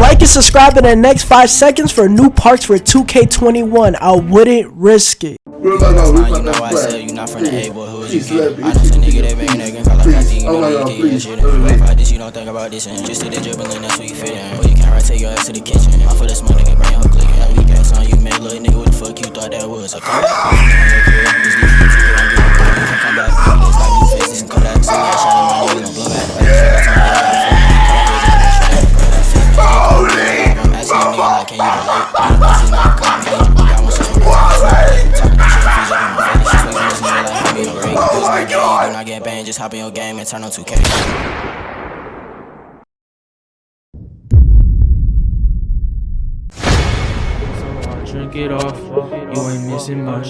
Like and subscribe in the next 5 seconds for new parks for 2K21. I wouldn't risk it. You know I said you not from the A, boy, who is you kidding? I just a nigga that making that game call like I think you know you get your shit in. If I this, you don't think about this, and just to the dribbling, that's what you fit in. Or you can't take your ass to the kitchen. I for this money, nigga, bring your click. I weak ass on you, man, little nigga, what the fuck you thought that was? I come back, come back, it's like new faces and Kodak, so yeah, shot in my nigga, don't blow back. I'm asking a nigga like, can you relate? Do not get banned, just hop in your game and turn on 2K. Drink it off, you ain't missing much.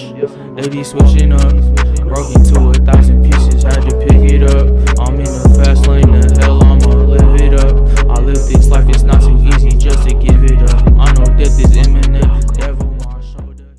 They be switching up, broke into 1,000 pieces, had to pick it up. I'm in the fast lane, the hell I'ma live it up. I live this life, it's not too easy just to give it up. I know death is imminent, devil on my shoulder.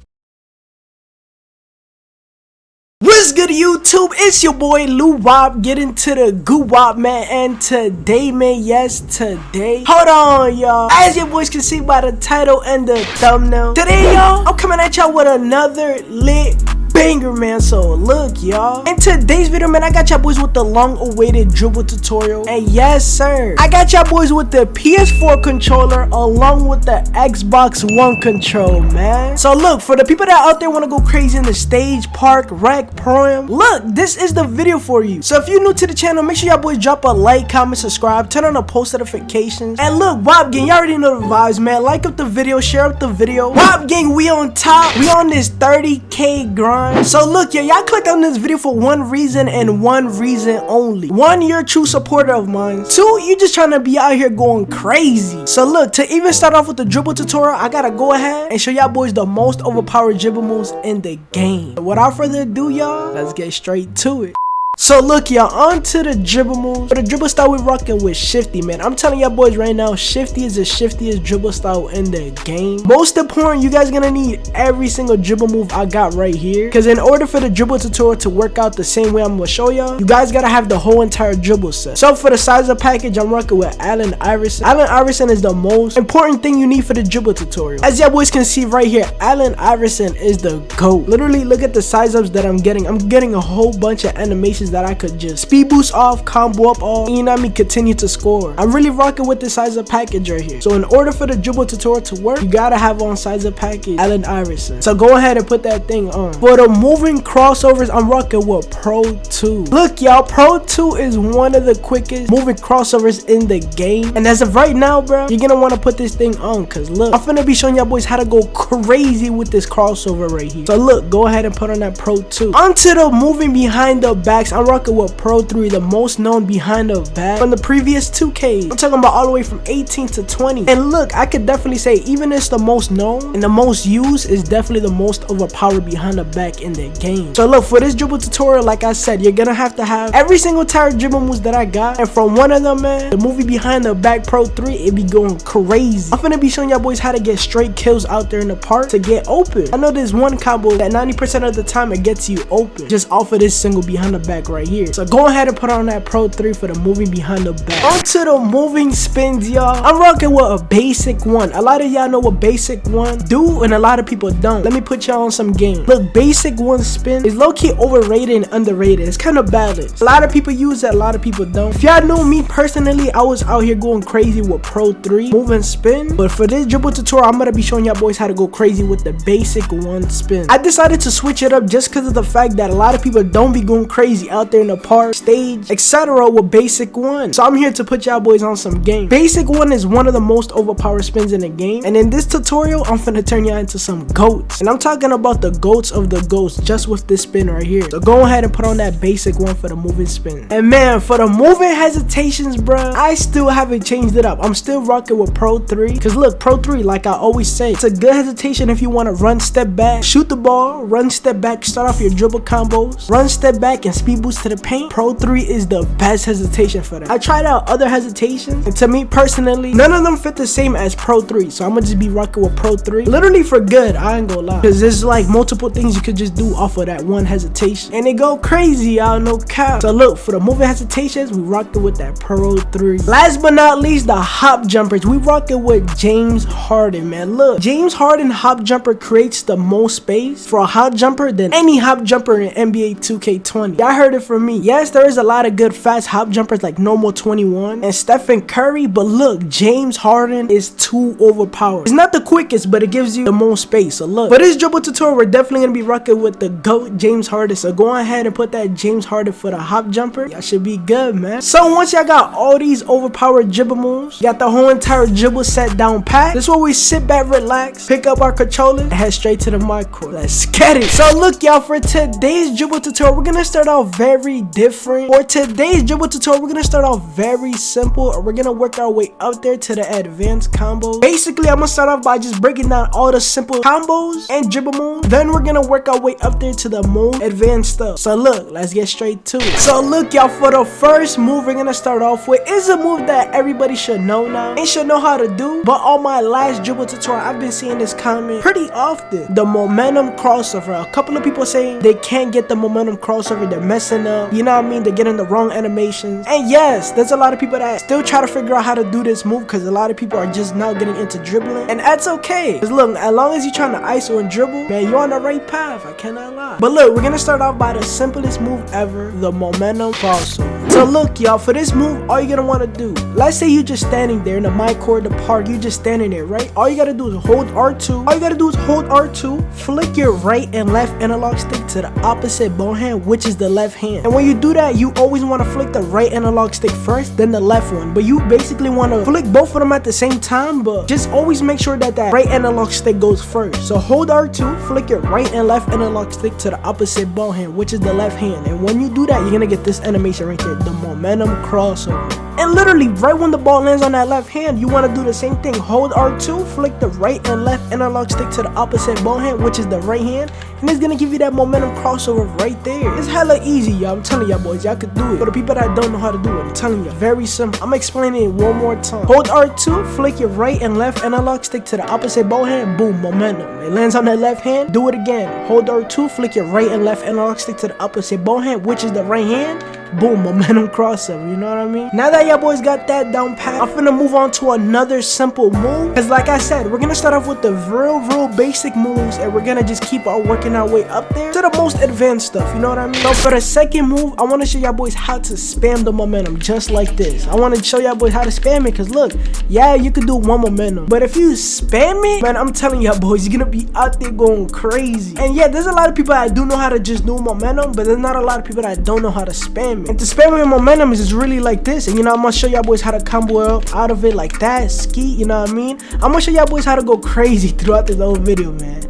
What's good YouTube? It's your boy Lou Wop getting to the goo wop, man. And today, man, yes, today, hold on, y'all, as your boys can see by the title and the thumbnail, today, y'all, I'm coming at y'all with another lit banger, man. So look, y'all, in today's video, man, I got y'all boys with the long-awaited dribble tutorial. And yes, sir, I got y'all boys with the PS4 controller along with the Xbox One control, man. So look, for the people that out there want to go crazy in the stage, park, rec, pro-am, look, this is the video for you. So if you're new to the channel, make sure y'all boys drop a like, comment, subscribe, turn on the post notifications. And look, Wop Gang, y'all already know the vibes, man. Like up the video, share up the video. Wop Gang, we on top. We on this 30K grind. So look, y'all clicked on this video for one reason and one reason only. One, you're a true supporter of mine. Two, you just trying to be out here going crazy. So look, to even start off with the dribble tutorial, I gotta go ahead and show y'all boys the most overpowered dribble moves in the game. Without further ado, y'all, let's get straight to it. So look, y'all, on to the dribble moves. For the dribble style, we're rocking with Shifty, man. I'm telling y'all boys right now, Shifty is the shiftiest dribble style in the game. Most important, you guys gonna need every single dribble move I got right here, because in order for the dribble tutorial to work out the same way I'm gonna show y'all, you guys gotta have the whole entire dribble set. So for the size of package, I'm rocking with Allen Iverson. Allen Iverson is the most important thing you need for the dribble tutorial. As y'all boys can see right here, Allen Iverson is the GOAT. Literally, look at the size ups that I'm getting. I'm getting a whole bunch of animations that I could just speed boost off, combo up all, and you know what I mean, continue to score. I'm really rocking with the size of package right here. So in order for the dribble tutorial to work, you gotta have on size of package Allen Iverson. So go ahead and put that thing on. For the moving crossovers, I'm rocking with Pro 2. Look, y'all, Pro 2 is one of the quickest moving crossovers in the game. And as of right now, bro, you're gonna want to put this thing on, because look, I'm finna be showing y'all boys how to go crazy with this crossover right here. So look, go ahead and put on that Pro 2. Onto the moving behind the backs, I'm rocking with Pro 3, the most known behind the back from the previous 2Ks. I'm talking about all the way from 18 to 20. And look, I could definitely say even it's the most known and the most used, is definitely the most overpowered behind the back in the game. So look, for this dribble tutorial, like I said, you're gonna have to have every single type of dribble moves that I got. And from one of them, man, the movie behind the back Pro 3, it be going crazy. I'm finna be showing y'all boys how to get straight kills out there in the park to get open. I know there's one combo that 90% of the time it gets you open just off of this single behind the back right here. So go ahead and put on that Pro 3 for the moving behind the back. Onto the moving spins, y'all. I'm rocking with a basic one. A lot of y'all know what basic one do, and a lot of people don't. Let me put y'all on some game. Look, basic one spin is low-key overrated and underrated. It's kind of balanced. A lot of people use it, a lot of people don't. If y'all know me personally, I was out here going crazy with Pro 3 moving spin. But for this dribble tutorial, I'm gonna be showing y'all boys how to go crazy with the basic one spin. I decided to switch it up just because of the fact that a lot of people don't be going crazy out there in the park, stage, etc. with basic one. So I'm here to put y'all boys on some game. Basic one is one of the most overpowered spins in the game, and in this tutorial I'm finna turn y'all into some goats. And I'm talking about the goats of the goats just with this spin right here. So go ahead and put on that basic one for the moving spin. And man, for the moving hesitations, bruh, I still haven't changed it up. I'm still rocking with Pro 3, because look, Pro 3, like I always say, it's a good hesitation if you want to run, step back, shoot the ball, run, step back, start off your dribble combos, run, step back, and speed boost to the paint, Pro 3 is the best hesitation for that. I tried out other hesitations, and to me personally, none of them fit the same as Pro 3. So I'm gonna just be rocking with Pro 3. Literally for good, I ain't gonna lie. Because there's like multiple things you could just do off of that one hesitation. And it go crazy, y'all, no cap. So look, for the moving hesitations, we rocking with that Pro 3. Last but not least, the hop jumpers. We rocking with James Harden, man. Look, James Harden hop jumper creates the most space for a hop jumper than any hop jumper in NBA 2K20. Y'all heard it from me. Yes, there is a lot of good fast hop jumpers like Normal 21 and Stephen Curry, but look, James Harden is too overpowered. It's not the quickest, but it gives you the most space. So look, for this dribble tutorial, we're definitely gonna be rocking with the GOAT James Harden. So go ahead and put that James Harden for the hop jumper. Y'all should be good, man. So once y'all got all these overpowered dribble moves, got the whole entire dribble set down pat, this is where we sit back, relax, pick up our controller, and head straight to the mic court. Let's get it. So look, y'all, for today's dribble tutorial, we're gonna start off very different. For today's dribble tutorial, we're gonna start off very simple, and we're gonna work our way up there to the advanced combo. Basically, I'm gonna start off by just breaking down all the simple combos and dribble moves. Then we're gonna work our way up there to the more advanced stuff. So look, let's get straight to it. So look, y'all, for the first move we're gonna start off with is a move that everybody should know now and should know how to do. But on my last dribble tutorial, I've been seeing this comment pretty often: the momentum crossover. A couple of people saying they can't get the momentum crossover, they're messing up, you know what I mean, they're getting the wrong animations. And yes, there's a lot of people that still try to figure out how to do this move because a lot of people are just now getting into dribbling, and that's okay. Because look, as long as you're trying to ISO and dribble, man, you're on the right path, I cannot lie. But look, we're gonna start off by the simplest move ever, the momentum crossover. So look, y'all, for this move, all you're gonna want to do, let's say you're just standing there in the MYCAREER, the park, you're just standing there, right? All you gotta do is hold R2. All you gotta do is hold R2, flick your right and left analog stick to the opposite ball hand, which is the left hand. And when you do that, you always want to flick the right analog stick first, then the left one. But you basically want to flick both of them at the same time, but just always make sure that that right analog stick goes first. So hold R2, flick your right and left analog stick to the opposite ball hand, which is the left hand. And when you do that, you're gonna get this animation right there, the momentum crossover. And literally, right when the ball lands on that left hand, you want to do the same thing. Hold R2, flick the right and left analog stick to the opposite ball hand, which is the right hand, and it's gonna give you that momentum crossover right there. It's hella easy, y'all. I'm telling y'all, boys, y'all could do it. For the people that don't know how to do it, I'm telling you, very simple. I'm explaining it one more time. Hold R2, flick your right and left analog stick to the opposite ball hand, boom, momentum. It lands on that left hand, do it again. Hold R2, flick your right and left analog stick to the opposite ball hand, which is the right hand, boom, momentum crossover, you know what I mean? Now that y'all boys got that down pat, I'm finna move on to another simple move. Cause like I said, we're gonna start off with the real basic moves, and we're gonna just keep on working our way up there to the most advanced stuff, you know what I mean? So for the second move, I wanna show y'all boys how to spam the momentum just like this. I wanna show y'all boys how to spam it, cause look, yeah, you can do one momentum, but if you spam it, man, I'm telling y'all boys, you're gonna be out there going crazy. And yeah, there's a lot of people that do know how to just do momentum, but there's not a lot of people that don't know how to spam it. And to spam your momentum is just really like this, and you know, I'm gonna show y'all boys how to combo up out of it like that, ski, you know what I mean? I'm gonna show y'all boys how to go crazy throughout this whole video, man.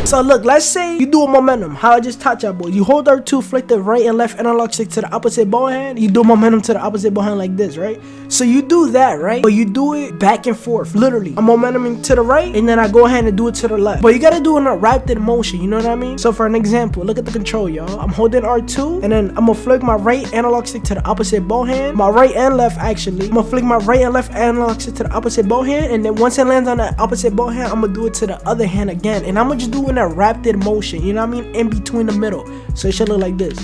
So look, let's say you do a momentum, how I just taught y'all boys. You hold R2, flick the right and left analog stick to the opposite ball hand, you do momentum to the opposite ball hand like this, right? So you do that, right? But you do it back and forth, literally. I'm momentuming to the right, and then I go ahead and do it to the left. But you gotta do it in a rapid motion, you know what I mean? So for an example, look at the control, y'all. I'm holding R2, and then I'm gonna flick my right analog stick to the opposite ball hand, my right and left actually. I'm gonna flick my right and left analog stick to the opposite ball hand, and then once it lands on that opposite ball hand, I'm gonna do it to the other hand again. And I'm gonna just do it in a rapid motion, you know what I mean? In between the middle. So it should look like this.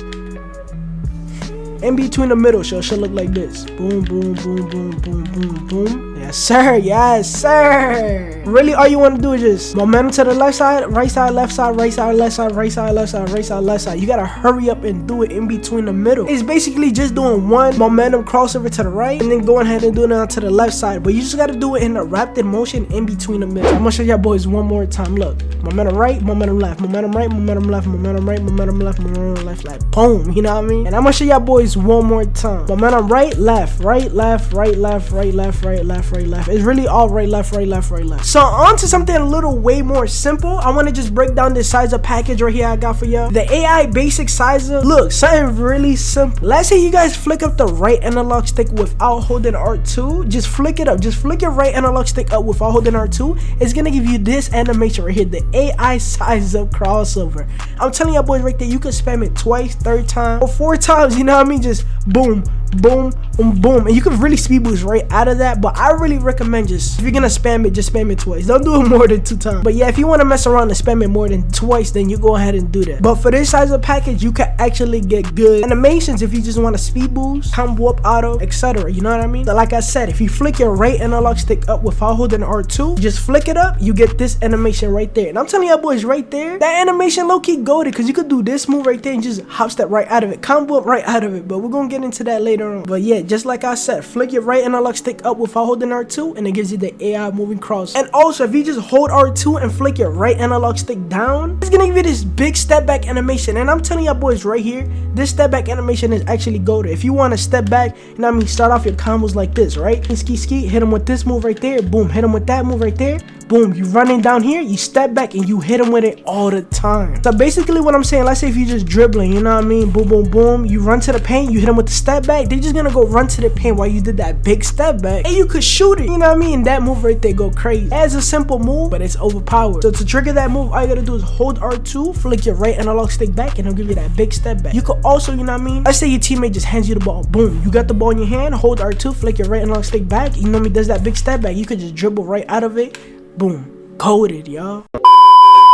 In between the middle, so it should look like this. Boom, boom, boom, boom, boom, boom, boom. Yes, sir. Yes, sir. Really, all you want to do is just momentum to the left side, right side, left side, right side, left side, right side, left side, right side, left side. You gotta hurry up and do it in between the middle. It's basically just doing one momentum crossover to the right, and then going ahead and doing it to the left side. But you just gotta do it in a rapid motion in between the middle. I'm gonna show y'all boys one more time. Look, momentum right, momentum left, momentum right, momentum left, momentum right, momentum left, momentum left, like boom. You know what I mean? And I'm gonna show y'all boys one more time. Momentum right, left, right, left, right, left, right, left, right, left, right, right, left. It's really all right, left, right, left, right, left. So on to something a little way more simple. I want to just break down this sizer package right here I got for y'all. The AI basic sizer. Look, something really simple. Let's say you guys flick up the right analog stick without holding R2. Just flick it up. Just flick your right analog stick up without holding R2. It's gonna give you this animation right here, the AI sizer crossover. I'm telling y'all boys right there, you can spam it twice, third time, or 4 times. You know what I mean? Just boom, boom, boom, boom, and you can really speed boost right out of that. But I really recommend, just if you're gonna spam it, just spam it twice. Don't do it more than 2 times. But yeah, if you want to mess around and spam it more than twice, then you go ahead and do that. But for this size of package, you can actually get good animations if you just want to speed boost, combo up, auto, etc. You know what I mean? So like I said, if you flick your right analog stick up without holding R2, just flick it up, you get this animation right there. And I'm telling y'all boys right there, that animation low-key goated, because you could do this move right there and just hop step right out of it, combo up right out of it. But we're gonna get into that later on. But yeah, just like I said, flick your right analog stick up without holding R2 and it gives you the AI moving cross. And also, if you just hold R2 and flick your right analog stick down, it's gonna give you this big step back animation. And I'm telling y'all boys right here, this step back animation is actually goated. If you want to step back, you know what I mean, start off your combos like this, right? Ski ski, hit him with this move right there, boom, hit him with that move right there, boom, you running down here, you step back and you hit him with it all the time. So basically what I'm saying, let's say if you just dribbling, you know what I mean, boom, boom, boom, you run to the paint, you hit him with the step back, they're just gonna go run to the paint while you did that big step back, and you could shoot it, you know what I mean? That move right there go crazy. As a simple move, but it's overpowered. So to trigger that move, all you gotta do is hold R2, flick your right analog stick back, and it'll give you that big step back. You could also, you know what I mean, let's say your teammate just hands you the ball, boom, you got the ball in your hand, hold R2, flick your right analog stick back, you know what I mean, does that big step back, you could just dribble right out of it, boom. Coded, y'all.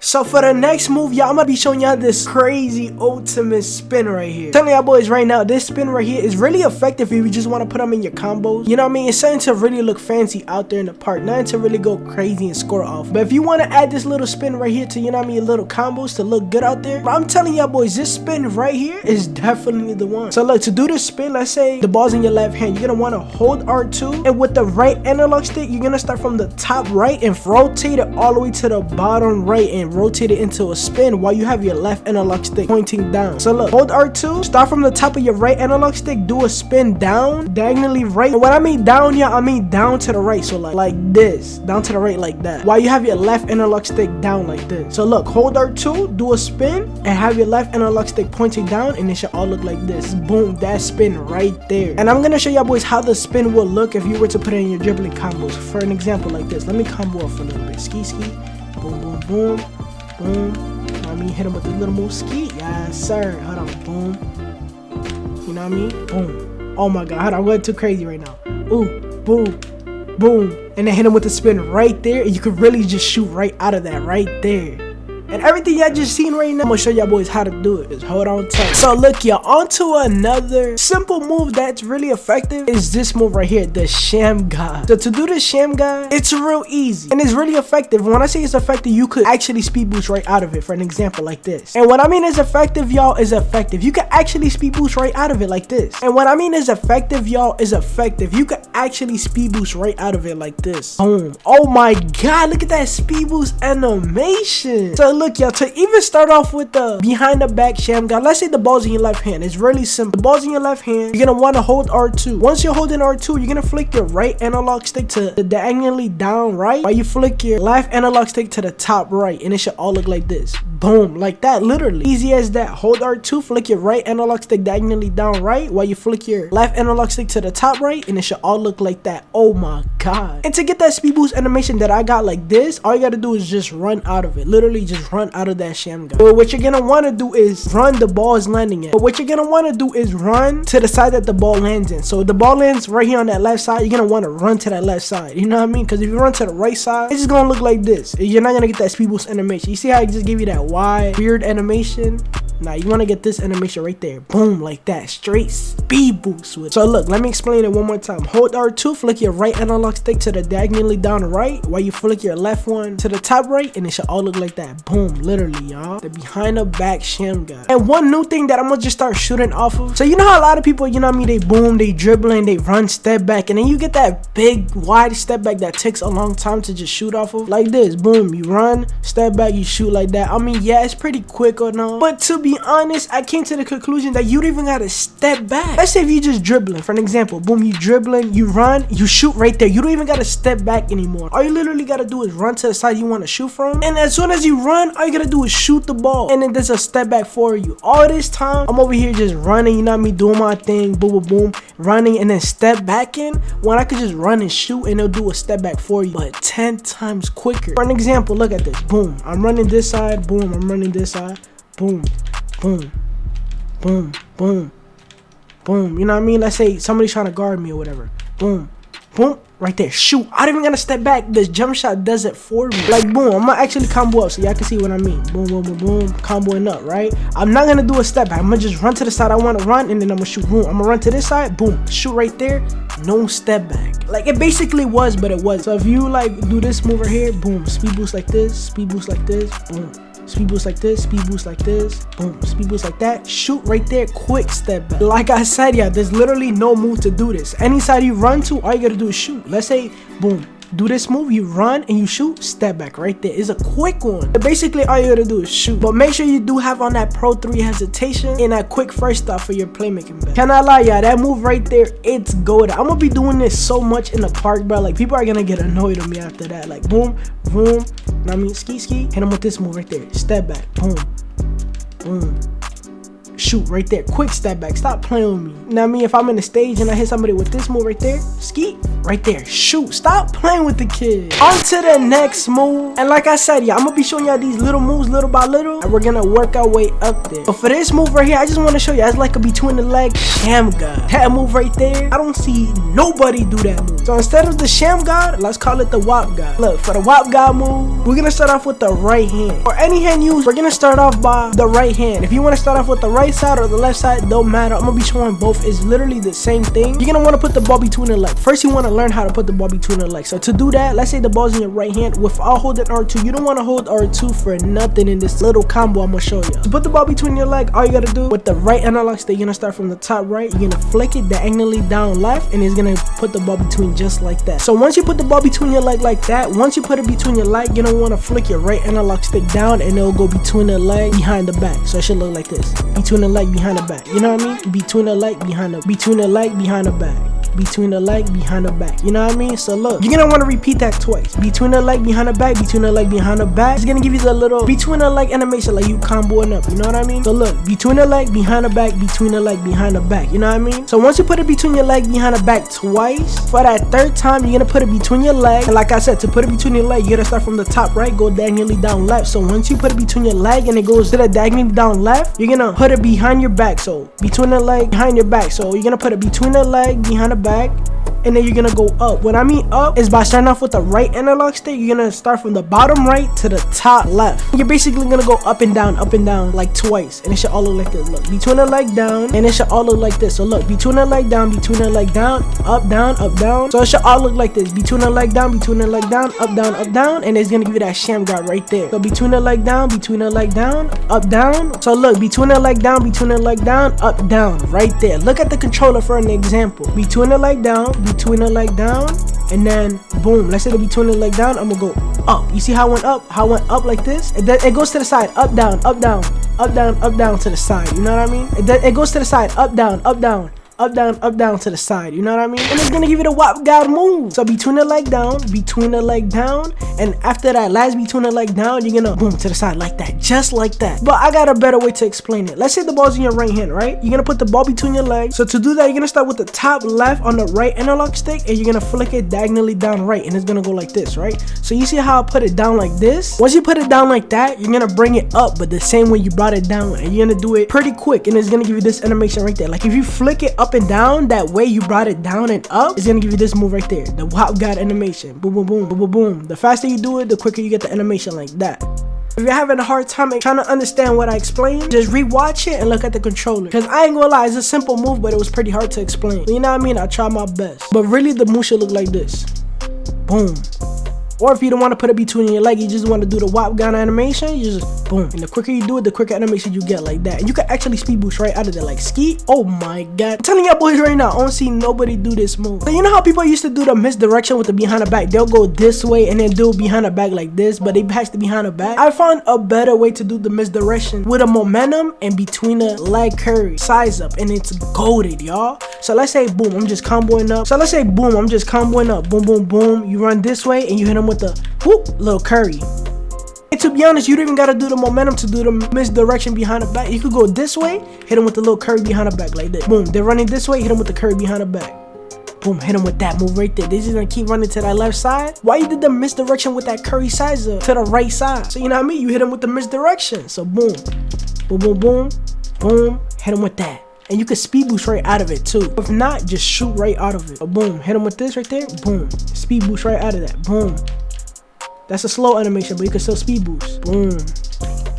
So for the next move, y'all, I'm gonna be showing y'all this crazy ultimate spin right here. Telling y'all boys right now, this spin right here is really effective if you just want to put them in your combos. You know what I mean? It's something to really look fancy out there in the park, nothing to really go crazy and score off. But if you want to add this little spin right here to, you know what I mean, little combos to look good out there, I'm telling y'all boys, this spin right here is definitely the one. So look, to do this spin, let's say the ball's in your left hand, you're gonna want to hold R2, and with the right analog stick, you're gonna start from the top right and rotate it all the way to the bottom right and rotate it into a spin while you have your left analog stick pointing down. So look, hold R2, start from the top of your right analog stick, do a spin down, diagonally right. And when I mean down here, I mean down to the right. So like this, down to the right like that, while you have your left analog stick down like this. So look, hold R2, do a spin, and have your left analog stick pointing down, and it should all look like this. Boom, that spin right there. And I'm gonna show y'all boys how the spin will look if you were to put it in your dribbling combos. For an example like this, let me combo off a little bit. Ski ski, boom, boom, boom. Boom. I mean, hit him with the little move ski. Yes, sir. Hold on. Boom. You know what I mean? Boom. Oh my god. Hold on. I'm going too crazy right now. Ooh. Boom. Boom. And then hit him with the spin right there. And you could really just shoot right out of that right there. And everything y'all just seen right now, I'm gonna show y'all boys how to do it. Just hold on tight. So look, y'all, on to another simple move that's really effective is this move right here, the Sham God. So to do the Sham God, it's real easy and it's really effective. When I say it's effective, you could actually speed boost right out of it. For an example like this. And what I mean is effective, y'all, is effective. You can actually speed boost right out of it like this. And what I mean is effective, y'all, is effective. You can actually speed boost right out of it like this. Boom. Oh my god, look at that speed boost animation. So look, y'all, to even start off with the behind the back Sham God, let's say the ball's in your left hand. It's really simple. The ball's in your left hand, you're gonna want to hold R2. Once you're holding R2, you're gonna flick your right analog stick to the diagonally down right, while you flick your left analog stick to the top right, and it should all look like this. Boom, like that, literally. Easy as that. Hold R2, flick your right analog stick diagonally down right, while you flick your left analog stick to the top right, and it should all look like that. Oh my god. And to get that speed boost animation that I got like this, all you gotta do is just run out of it. Literally just run out of that Sham God. But what you're gonna want to do is run the ball is landing in. But what you're gonna want to do is run to the side that the ball lands in. So the ball lands right here on that left side, you're gonna want to run to that left side. You know what I mean? Because if you run to the right side, it's just gonna look like this. You're not gonna get that speed boost animation. You see how I just gave you that wide weird animation? Now you want to get this animation right there. Boom, like that. Straight speed boost with it. So look, let me explain it one more time. Hold R2, flick your right analog stick to the diagonally down right, while you flick your left one to the top right, and it should all look like that. Boom, literally, y'all. The behind the back Sham God. And one new thing that I'm gonna just start shooting off of. So you know how a lot of people, you know what I mean, they boom, they dribbling, they run, step back, and then you get that big wide step back that takes a long time to just shoot off of. Like this. Boom, you run, step back, you shoot like that. I mean, yeah, it's pretty quick or no, but to be honest, I came to the conclusion that you don't even gotta step back. Let's say if you just dribbling, for an example, boom, you dribbling, you run, you shoot right there. You don't even gotta step back anymore. All you literally gotta do is run to the side you want to shoot from, and as soon as you run, all you gotta do is shoot the ball, and then there's a step back for you. All this time, I'm over here just running, you know what I mean, doing my thing, boom, boom, boom, running, and then step back in, when I could just run and shoot, and it'll do a step back for you, but 10 times quicker. For an example, look at this, boom, I'm running this side, boom, I'm running this side, boom, boom, boom, boom, boom, you know what I mean? Let's say somebody's trying to guard me or whatever, boom, boom, right there, shoot. I don't even gotta step back. This jump shot does it for me. Like, boom, I'm gonna actually combo up so y'all can see what I mean. Boom, boom, boom, boom, comboing up, right? I'm not gonna do a step back. I'm gonna just run to the side I wanna run, and then I'm gonna shoot, boom. I'm gonna run to this side, boom, shoot right there, no step back. Like, it basically was, but it was. So if you like do this move right here, boom, speed boost like this, speed boost like this, boom, speed boost like this, speed boost like this, boom, speed boost like that, shoot right there, quick step back. Like I said, yeah, there's literally no move to do this. Any side you run to, all you gotta do is shoot. Let's say, boom, do this move, you run and you shoot, step back right there. It's a quick one. But basically, all you gotta do is shoot. But make sure you do have on that Pro 3 hesitation and that quick first stop for your playmaking best. Can I lie, y'all? That move right there, it's gold. I'm gonna be doing this so much in the park, bro. Like, people are gonna get annoyed with me after that. Like, boom, boom, I mean, ski, hit him with this move right there. Step back, boom, boom. Shoot right there, quick step back, stop playing with me. You know what I mean? If I'm in the stage and I hit somebody with this move right there, ski right there, shoot, stop playing with the kid. On to the next move, and like I said, yeah, I'm gonna be showing y'all these little moves little by little, and we're gonna work our way up there. But for this move right here, I just want to show you, it's like a between the leg Sham God. That move right there, I don't see nobody do that move. So instead of the Sham God, let's call it the Wop God. Look, for the Wop God move, we're gonna start off with the right hand. For any hand use, we're gonna start off by the right hand. If you want to start off with the right side or the left side, don't matter. I'm gonna be showing both. It's literally the same thing. You're gonna want to put the ball between the legs. First, you want to learn how to put the ball between the legs. So to do that, let's say the ball's in your right hand. Without holding R2, you don't want to hold R2 for nothing in this little combo I'm gonna show you. To put the ball between your leg, all you gotta do with the right analog stick, you're gonna start from the top right. You're gonna flick it diagonally down left, and it's gonna put the ball between just like that. So once you put the ball between your leg like that, once you put it between your leg, you're gonna want to flick your right analog stick down, and it'll go between the leg behind the back. So it should look like this: between the leg behind the back. You know what I mean? Between the leg behind the back, between the leg behind the back. You know what I mean? So look, you're gonna want to repeat that twice. Between the leg behind the back, between the leg behind the back. It's gonna give you the little between the leg animation, like you comboing up. You know what I mean? So look, between the leg behind the back, between the leg behind the back. You know what I mean? So once you put it between your leg behind the back twice, for that third time, you're gonna put it between your leg. And like I said, to put it between your leg, you gotta start from the top right, go diagonally down left. So once you put it between your leg and it goes to the diagonally down left, you're gonna put it behind your back. So between the leg behind your back. So you're gonna put it between the leg behind the back, and then you're gonna go up. What I mean up is by starting off with the right analog stick, you're gonna start from the bottom right to the top left. You're basically gonna go up and down like twice, and it should all look like this. Look, between the leg down, and it should all look like this. So look, between the leg down, between the leg down, up down, up down. So it should all look like this: between the leg down, between the leg down, up down, and it's gonna give you that Sham God right there. So between the leg down, between the leg down, up down. So look, between the leg down, between the leg down, up down, right there. Look at the controller for an example. Between the leg down, between the leg down, and then boom, let's say the between the leg down, I'm gonna go up. You see how I went up? How I went up like this? It goes to the side, up down, up down, up down, up down to the side. You know what I mean? It goes to the side, up down, up down, up down to the side. You know what I mean? And it's gonna give you the Wop God move. So between the leg down, and after that last between the leg down, you're gonna boom to the side like that, just like that. But I got a better way to explain it. Let's say the ball's in your right hand, right? You're gonna put the ball between your legs. So to do that, you're gonna start with the top left on the right analog stick, and you're gonna flick it diagonally down right, and it's gonna go like this, right? So you see how I put it down like this? Once you put it down like that, you're gonna bring it up, but the same way you brought it down, and you're gonna do it pretty quick, and it's gonna give you this animation right there. Like if you flick it up and down that way you brought it down and up, it's gonna give you this move right there, the Wop God animation. Boom, boom, boom, boom, boom, boom. The faster you do it, the quicker you get the animation like that. If you're having a hard time trying to understand what I explained, just rewatch it and look at the controller. Cause I ain't gonna lie, it's a simple move, but it was pretty hard to explain. You know what I mean? I tried my best. But really the move should look like this. Boom, Or if you don't want to put it between your leg, you just want to do the wop gun animation, you just boom. And the quicker you do it, the quicker animation you get like that. And you can actually speed boost right out of there like ski. Oh my god. I'm telling y'all boys right now, I don't see nobody do this move. So you know how people used to do the misdirection with the behind the back? They'll go this way and then do behind the back like this, but they patch the behind the back. I found a better way to do the misdirection with a momentum and between the leg curry. Size up and it's goated, y'all. So let's say boom, I'm just comboing up. So let's say boom, I'm just comboing up. Boom, boom, boom. You run this way and you hit him with the whoop, little curry. And to be honest, you don't even gotta do the momentum to do the misdirection behind the back. You could go this way, hit him with the little curry behind the back like this. Boom, they're running this way, hit him with the curry behind the back. Boom, hit him with that move right there. They're just gonna keep running to that left side. Why you did the misdirection with that curry size up to the right side? So you know what I mean? You hit him with the misdirection. So boom, boom, boom, boom, boom, hit him with that. And you can speed boost right out of it too. If not, just shoot right out of it. So boom, hit him with this right there. Boom, speed boost right out of that. Boom. That's a slow animation, but you can still speed boost. Boom,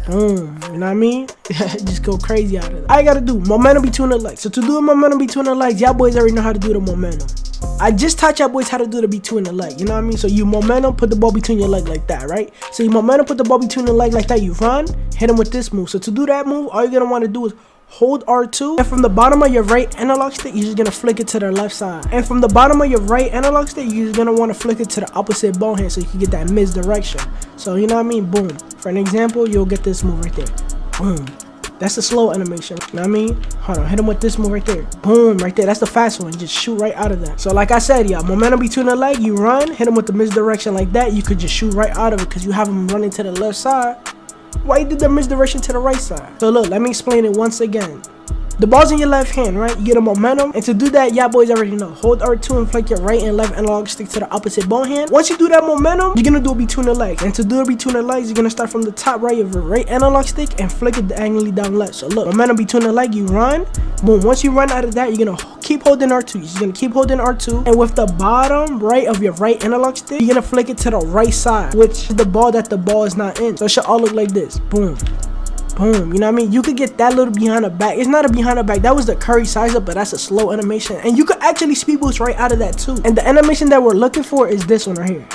boom. You know what I mean? Just go crazy out of it. All you gotta do, momentum between the legs. So to do a momentum between the legs, y'all boys already know how to do the momentum. I just taught y'all boys how to do the between the leg. You know what I mean? So you momentum, put the ball between your leg like that, right? So you momentum, put the ball between the leg like that. You run, hit him with this move. So to do that move, all you're gonna want to do is hold R2, and from the bottom of your right analog stick, you're just gonna flick it to the left side. And from the bottom of your right analog stick, you're just gonna want to flick it to the opposite ball hand so you can get that misdirection. So you know what I mean? Boom. For an example, you'll get this move right there. Boom. That's the slow animation. You know what I mean? Hold on, hit him with this move right there. Boom, right there. That's the fast one. Just shoot right out of that. So like I said, y'all, momentum between the leg, you run, hit him with the misdirection like that. You could just shoot right out of it because you have him running to the left side. Why you did the misdirection to the right side? So look, let me explain it once again. The ball's in your left hand, right? You get a momentum, and to do that, y'all boys already know. Hold R2 and flick your right and left analog stick to the opposite ball hand. Once you do that momentum, you're gonna do it between the legs. And to do it between the legs, you're gonna start from the top right of your right analog stick and flick it diagonally down left. So look, momentum between the leg, you run. Boom, once you run out of that, you're gonna keep holding R2. You're just gonna keep holding R2. And with the bottom right of your right analog stick, you're gonna flick it to the right side, which is the ball that the ball is not in. So it should all look like this. Boom. Boom, you know what I mean? You could get that little behind the back. It's not a behind the back. That was the curry size up, but that's a slow animation. And you could actually speed boost right out of that too. And the animation that we're looking for is this one right here.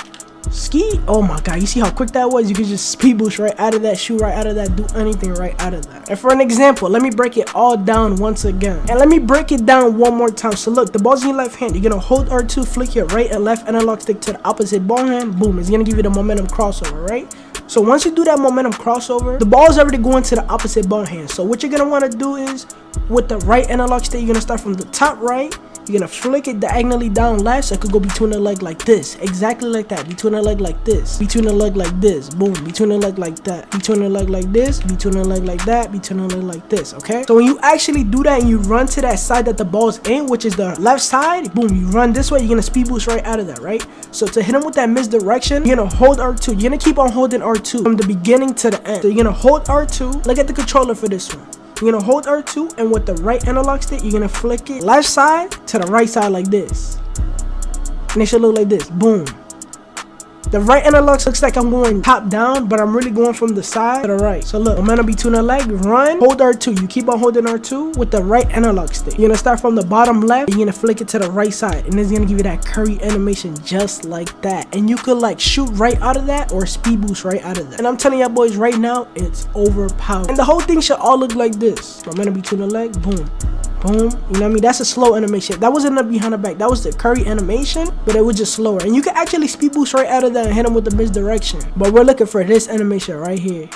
Ski. Oh my god, you see how quick that was? You could just speed boost right out of that, shoot right out of that, do anything right out of that. And for an example, let me break it all down once again. And let me break it down one more time. So look, the ball's in your left hand. You're gonna hold R2, flick your right and left analog stick to the opposite ball hand. Boom, it's gonna give you the momentum crossover, right? So once you do that momentum crossover, the ball is already going to the opposite ball hand. So what you're gonna want to do is, with the right analog stick, you're gonna start from the top right. You're gonna flick it diagonally down left, so it could go between the leg like this, exactly like that. Between the leg like this, between the leg like this, boom. Between the leg like that, between the leg like this, between the leg like that, between the leg like this. Okay. So when you actually do that and you run to that side that the ball's in, which is the left side, boom. You run this way, you're gonna speed boost right out of that, right? So to hit him with that misdirection, you're gonna hold R2. You're gonna keep on holding R2 from the beginning to the end. So you're gonna hold R2. Look at the controller for this one. You're gonna hold R2, and with the right analog stick, you're gonna flick it left side to the right side like this. And it should look like this. Boom. The right analog looks like I'm going top down, but I'm really going from the side to the right. So look, momentum between the leg, run, hold R2. You keep on holding R2 with the right analog stick. You're gonna start from the bottom left, you're gonna flick it to the right side, and it's gonna give you that curry animation just like that. And you could like shoot right out of that or speed boost right out of that. And I'm telling y'all boys right now, it's overpowered. And the whole thing should all look like this. Momentum between the leg, boom. Boom, you know what I mean? That's a slow animation. That wasn't a behind the back. That was the curry animation, but it was just slower. And you can actually speed boost right out of that and hit him with the misdirection. But we're looking for this animation right here.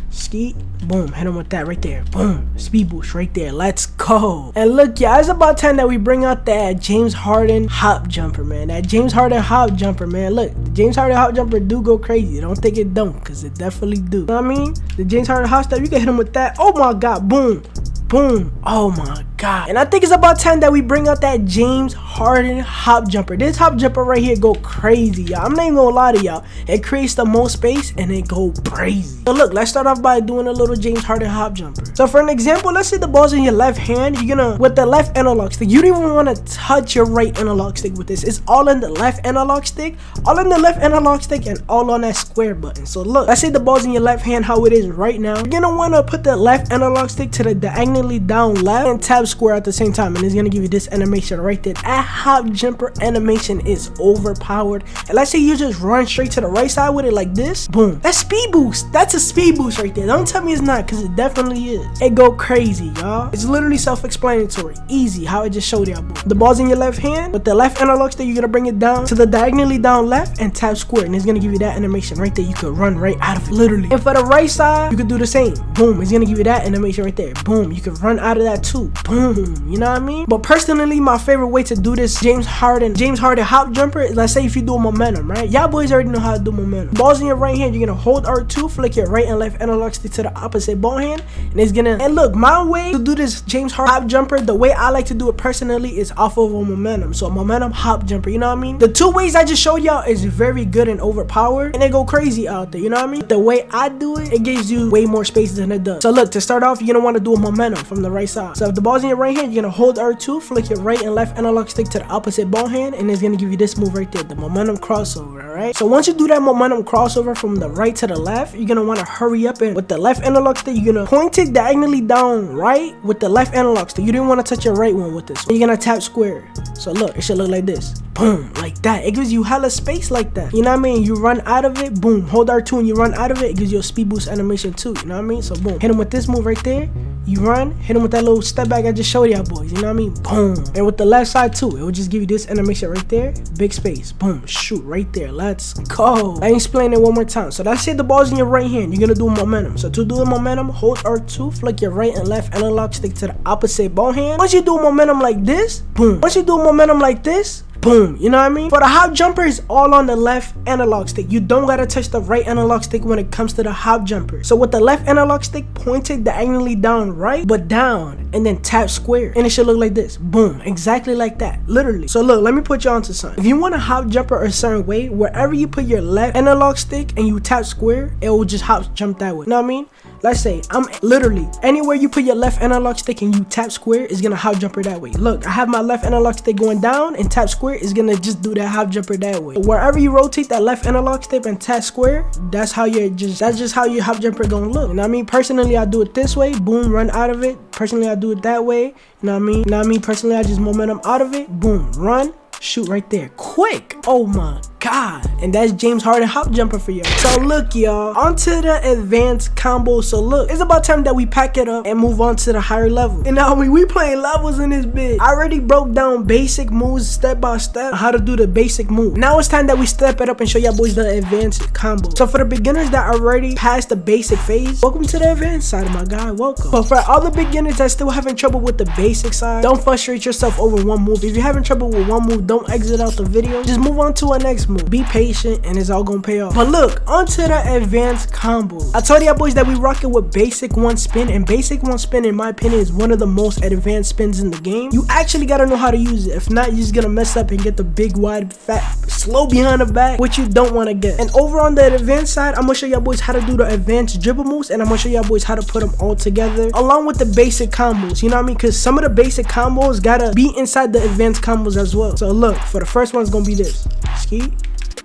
Skeet, boom, hit him with that right there. Boom, speed boost right there. Let's go. And look, yeah, it's about time that we bring out that James Harden hop jumper, man. That James Harden hop jumper, man. Look, the James Harden hop jumper do go crazy. Don't think it don't, because it definitely do. You know what I mean? The James Harden hop step, you can hit him with that. Oh my god, boom. Boom. Oh my god. And I think it's about time that we bring out that James Harden hop jumper. This hop jumper right here go crazy, y'all. I'm not even gonna lie to y'all. It creates the most space and it go crazy. So look, let's start off by doing a little James Harden hop jumper. So for an example, let's say the ball's in your left hand. You're gonna, with the left analog stick, you don't even want to touch your right analog stick with this. It's all in the left analog stick, all in the left analog stick, and all on that square button. So look, let's say the ball's in your left hand, how it is right now. You're gonna want to put the left analog stick to the diagonally down left and tap square at the same time, and it's gonna give you this animation right there. That hop jumper animation is overpowered. And let's say you just run straight to the right side with it like this, boom, that's speed boost. That's a speed boost right there. Don't tell me it's not, because it definitely is. It go crazy, y'all. It's literally self-explanatory, easy, how I just showed y'all. The ball's in your left hand. With the left analog stick, you're gonna bring it down to the diagonally down left and tap square, and it's gonna give you that animation right there. You could run right out of it, literally. And for the right side, you could do the same. Boom, it's gonna give you that animation right there. Boom, you can run out of that too. Boom, you know what I mean? But personally, my favorite way to do this James Harden hop jumper is, let's say if you do a momentum, right? Y'all boys already know how to do momentum. Ball's in your right hand, you're gonna hold R2, flick your right and left analog stick to the opposite ball hand, and it's gonna, and look, my way to do this James Harden hop jumper, the way I like to do it personally is off of a momentum. So a momentum hop jumper, you know what I mean? The two ways I just showed y'all is very good and overpowered, and they go crazy out there, you know what I mean? The way I do it, it gives you way more space than it does. So look, to start off, you're gonna want to do a momentum from the right side. So if the ball's in your right hand, you're gonna hold R2, flick your right and left analog stick to the opposite ball hand, and it's gonna give you this move right there, the momentum crossover. Alright, so once you do that momentum crossover from the right to the left, you're gonna want to hurry up, and with the left analog stick, you're gonna point it diagonally down right with the left analog stick. You didn't want to touch your right one with this. You're gonna tap square. So look, it should look like this. Boom, like that. It gives you hella space like that. You know what I mean? You run out of it, boom, hold R2 and you run out of it. It gives you a speed boost animation too. You know what I mean? So boom, hit him with this move right there. You run, hit him with that little step back I just showed y'all boys, you know what I mean? Boom. And with the left side too, it will just give you this animation right there. Big space, boom, shoot right there. Let's go. Let me explain it one more time. So let's say the ball's in your right hand, you're gonna do a momentum. So to do a momentum, hold R2, flick your right and left analog stick to the opposite ball hand. Once you do a momentum like this, boom. Once you do a momentum like this, boom, you know what I mean? For the hop jumper, is all on the left analog stick. You don't gotta touch the right analog stick when it comes to the hop jumper. So with the left analog stick, point it diagonally down right, but down, and then tap square, and it should look like this. Boom, exactly like that, literally. So look, let me put you onto something. If you want to hop jumper a certain way, wherever you put your left analog stick and you tap square, it will just hop jump that way. You know what I mean? Let's say I'm literally anywhere you put your left analog stick and you tap square is gonna hop jumper that way. Look, I have my left analog stick going down, and tap square is gonna just do that hop jumper that way. Wherever you rotate that left analog stick and tap square, that's just how your hop jumper gonna look. You know what I mean? Personally, I do it this way, boom, run out of it. Personally, I do it that way. You know what I mean? You know what I mean? Personally, I just momentum out of it, boom, run, shoot right there, quick. Oh my god. And that's James Harden hop jumper for y'all. So look, y'all, onto the advanced combo. So look, it's about time that we pack it up and move on to the higher level. And now we playing levels in this bit. I already broke down basic moves step by step on how to do the basic move. Now it's time that we step it up and show y'all boys the advanced combo. So for the beginners that already passed the basic phase, welcome to the advanced side, my guy, welcome. But for all the beginners that still having trouble with the basic side, don't frustrate yourself over one move. If you're having trouble with one move, don't exit out the video, just move on to a next move. Be patient and it's all gonna pay off. But look, onto the advanced combo. I told y'all boys that we rocking with basic one spin, and basic one spin in my opinion is one of the most advanced spins in the game. You actually gotta know how to use it. If not, you're just gonna mess up and get the big wide fat slow behind the back, which you don't want to get. And over on the advanced side, I'm gonna show y'all boys how to do the advanced dribble moves, and I'm gonna show y'all boys how to put them all together along with the basic combos, you know what I mean? Because some of the basic combos gotta be inside the advanced combos as well. So look, for the first one, it's gonna be this ski,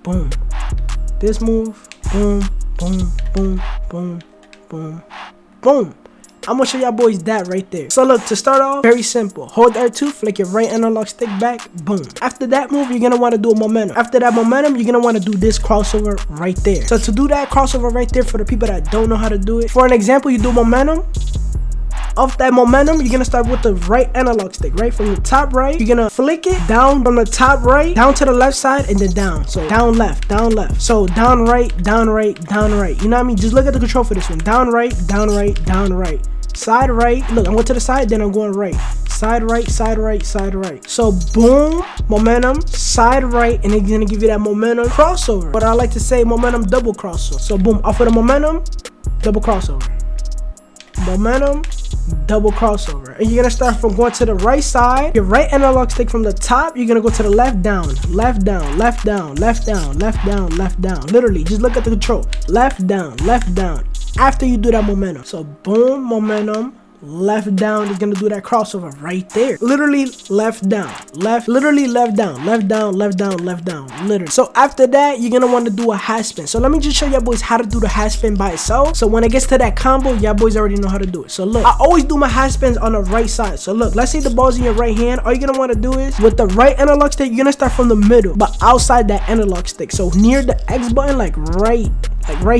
boom, this move, boom, boom, boom, boom, boom, boom. I'm gonna show y'all boys that right there. So look, to start off, very simple. Hold R2, flick your right analog stick back, boom. After that move, you're gonna wanna do a momentum. After that momentum, you're gonna wanna do this crossover right there. So to do that crossover right there, for the people that don't know how to do it, for an example, you do momentum. Off that momentum, you're gonna start with the right analog stick, right? From the top right, you're gonna flick it down from the top right, down to the left side, and then down. So down left, down left. So down right, down right, down right. You know what I mean? Just look at the control for this one. Down right, down right, down right. Side right. Look, I'm going to the side, then I'm going right. Side right, side right, side right. So boom, momentum, side right, and it's gonna give you that momentum crossover. But I like to say momentum double crossover. So boom, off of the momentum, double crossover. Momentum, double crossover. And you're gonna start from going to the right side. Your right analog stick from the top, you're gonna go to the left down, left down, left down, left down, left down, left down. Literally, just look at the control. Left down, left down. After you do that momentum. So boom, momentum, left down is gonna do that crossover right there. Literally left down, left, literally left down, left down, left down, left down, literally. So after that, you're gonna want to do a half spin. So let me just show y'all boys how to do the half spin by itself. So when it gets to that combo, y'all boys already know how to do it. So look, I always do my half spins on the right side. So look, let's say the ball's in your right hand. All you're gonna want to do is with the right analog stick, you're gonna start from the middle, but outside that analog stick. So near the X button, like right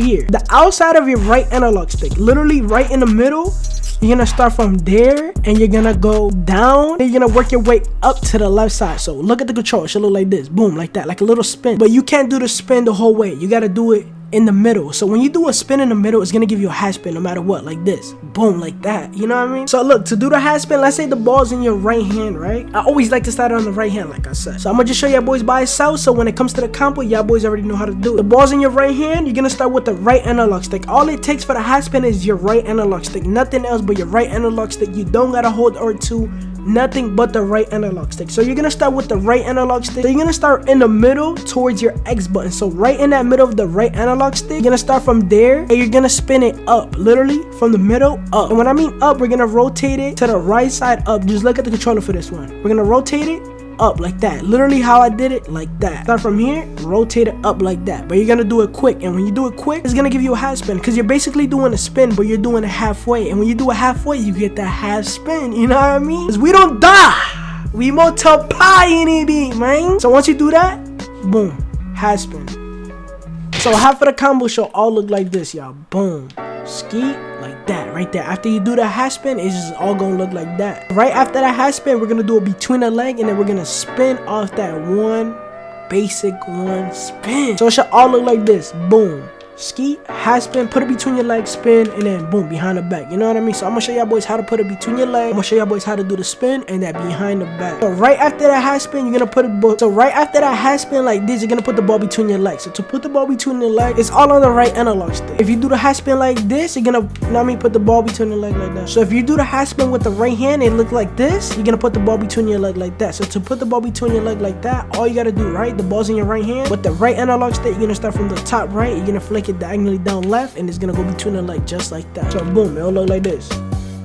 here, the outside of your right analog stick, literally right in the middle. You're gonna start from there and you're gonna go down and you're gonna work your way up to the left side. So look at the control, it should look like this, boom, like that, like a little spin. But you can't do the spin the whole way, you gotta do it in the middle. So when you do a spin in the middle, it's gonna give you a half spin no matter what, like this, boom, like that, you know what I mean? So look, to do the half spin, let's say the ball's in your right hand, right? I always like to start it on the right hand, like I said. So I'm gonna just show y'all boys by itself, so when it comes to the combo, y'all boys already know how to do it. The ball's in your right hand, you're gonna start with the right analog stick. All it takes for the half spin is your right analog stick, nothing else but your right analog stick. You don't gotta hold R2, nothing but the right analog stick. So you're gonna start with the right analog stick. So you're gonna start in the middle towards your X button. So right in that middle of the right analog stick, you're gonna start from there and you're gonna spin it up, literally from the middle up. And when I mean up, we're gonna rotate it to the right side up. Just look at the controller for this one. We're gonna rotate it up like that, literally how I did it, like that. Start from here, rotate it up like that, but you're gonna do it quick. And when you do it quick, it's gonna give you a half spin, because you're basically doing a spin, but you're doing it halfway. And when you do it halfway, you get that half spin, you know what I mean? Because we don't die, we multiply in it, beat, man. So once you do that, boom, half spin. So half of the combo should all look like this, y'all. Boom, ski, like that right there. After you do the half spin, it's just all gonna look like that. Right after that half spin, we're gonna do it between the leg, and then we're gonna spin off that one basic one spin. So it should all look like this. Boom, ski, half spin, put it between your legs, spin, and then boom, behind the back. You know what I mean? So I'm gonna show y'all boys how to put it between your legs. I'm gonna show y'all boys how to do the spin and that behind the back. So right after that half spin, you're gonna put it. So right after that half spin like this, you're gonna put the ball between your legs. So to put the ball between your legs, it's all on the right analog stick. If you do the half spin like this, you're gonna, you know what I mean, put the ball between your leg like that. So if you do the half spin with the right hand, it looks like this. You're gonna put the ball between your leg like that. So to put the ball between your leg like that, all you gotta do, right? The ball's in your right hand. With the right analog stick, you're gonna start from the top right. You're gonna flick it diagonally down left, and it's gonna go between the leg just like that. So boom, it'll look like this.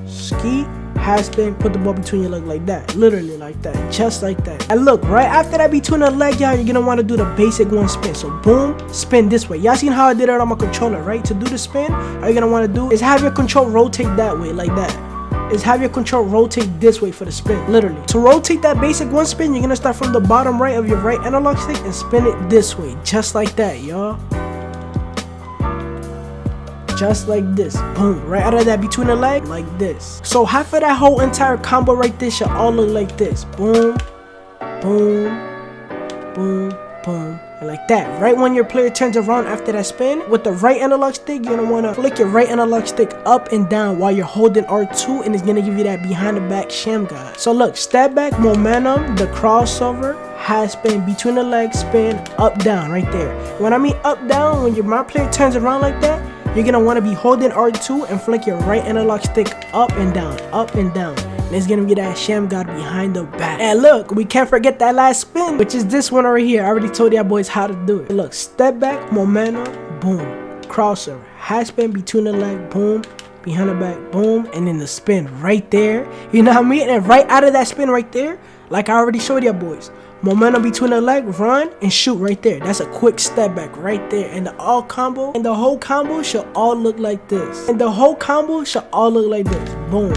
Ski, half spin, put the ball between your leg like that, literally like that, just like that. And look, right after that between the leg, y'all, you're gonna want to do the basic one spin. So boom, spin this way. Y'all seen how I did it on my controller, right? To do the spin, all you're gonna want to do is have your control rotate that way, like that. Is have your control rotate this way for the spin, literally. To rotate that basic one spin, you're gonna start from the bottom right of your right analog stick and spin it this way, just like that, y'all. Just like this, boom, right out of that between the leg, like this. So half of that whole entire combo right there should all look like this. Boom, boom, boom, boom, and like that. Right when your player turns around after that spin, with the right analog stick, you're gonna wanna flick your right analog stick up and down while you're holding R2, and it's gonna give you that behind the back sham god. So look, step back, momentum, the crossover, half spin, between the legs, spin, up, down, right there. When I mean up, down, when my player turns around like that, you're gonna want to be holding R2 and flick your right analog stick up and down, up and down. And it's gonna get that sham god behind the back. And look, we can't forget that last spin, which is this one right here. I already told y'all boys how to do it. Look, step back, momentum, boom, crossover, half spin, between the leg, boom, behind the back, boom, and then the spin right there. You know what I mean? And right out of that spin right there, like I already showed y'all boys, momentum between the leg, run and shoot right there. That's a quick step back right there. And the all combo, and the whole combo should all look like this. And the whole combo should all look like this. Boom,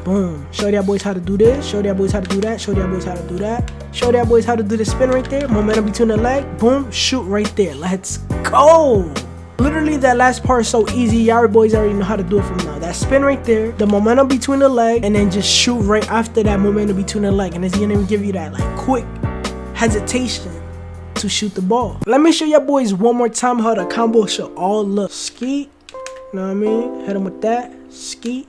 boom. Show y'all boys how to do this. Show y'all boys how to do that. Show y'all boys how to do that. Show y'all boys how to do the spin right there. Momentum between the leg, boom, shoot right there. Let's go. Literally, that last part is so easy. Y'all boys already know how to do it from now. That spin right there, the momentum between the leg, and then just shoot right after that momentum between the leg. And it's gonna give you that like quick hesitation to shoot the ball. Let me show y'all boys one more time how the combo should all look. Ski, you know what I mean? Hit him with that. Ski,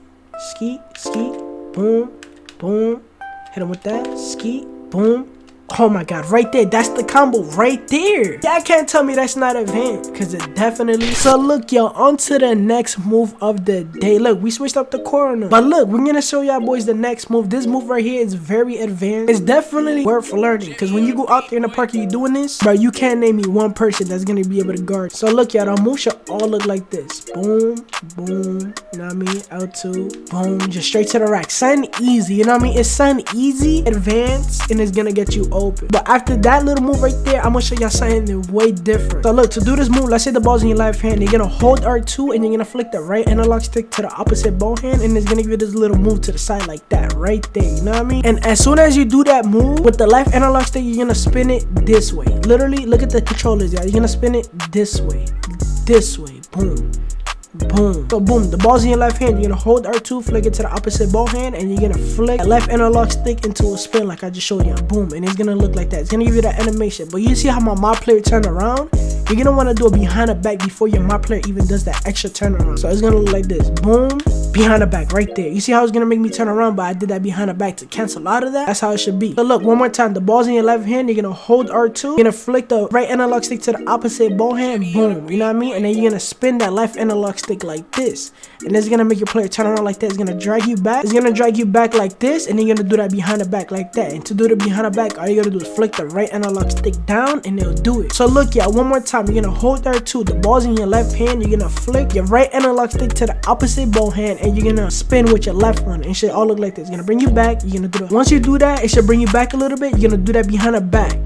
ski, ski, boom, boom. Hit him with that. Ski, boom, Oh my god, right there, that's the combo right there. Y'all can't tell me that's not advanced, because it definitely. So look, y'all, on to the next move of the day. Look, we switched up the corner, but look, we're gonna show y'all boys the next move. This move right here is very advanced. It's definitely worth learning, because when you go out there in the park and you're doing this, bro, you can't name me one person that's gonna be able to guard. So look, y'all, the move should all look like this. Boom, boom, you know what I mean? L2, boom, just straight to the rack. Something easy, you know what I mean? It's something easy, advanced, and it's gonna get you open. But after that little move right there, I'm gonna show y'all something way different. So look, to do this move, let's say the ball's in your left hand, you're gonna hold R2 and you're gonna flick the right analog stick to the opposite ball hand, and it's gonna give you this little move to the side like that right there, you know what I mean? And as soon as you do that move with the left analog stick, you're gonna spin it this way. Literally, look at the controllers, y'all. You're gonna spin it this way, boom. Boom. So boom, the ball's in your left hand, you're gonna hold R2, flick it to the opposite ball hand, and you're gonna flick the left analog stick into a spin like I just showed you. Boom, and it's gonna look like that. It's gonna give you that animation. But you see how my player turn around? You're gonna wanna do it behind the back before your player even does that extra turnaround. So it's gonna look like this. Boom, behind the back right there. You see how it's gonna make me turn around, but I did that behind the back to cancel out of that? That's how it should be. So look, one more time, the ball's in your left hand, you're gonna hold R2, you're gonna flick the right analog stick to the opposite ball hand, boom, you know what I mean? And then you're gonna spin that left analog stick like this. And it's gonna make your player turn around like that. It's gonna drag you back. It's gonna drag you back like this, and then you're gonna do that behind the back like that. And to do the behind the back, all you gotta do is flick the right analog stick down, and it'll do it. So look, y'all, one more time. You're gonna hold R2. The ball's in your left hand. You're gonna flick your right analog stick to the opposite ball hand, and you're gonna spin with your left one. And it should all look like this. It's gonna bring you back. You're gonna do that. Once you do that, it should bring you back a little bit. You're gonna do that behind the back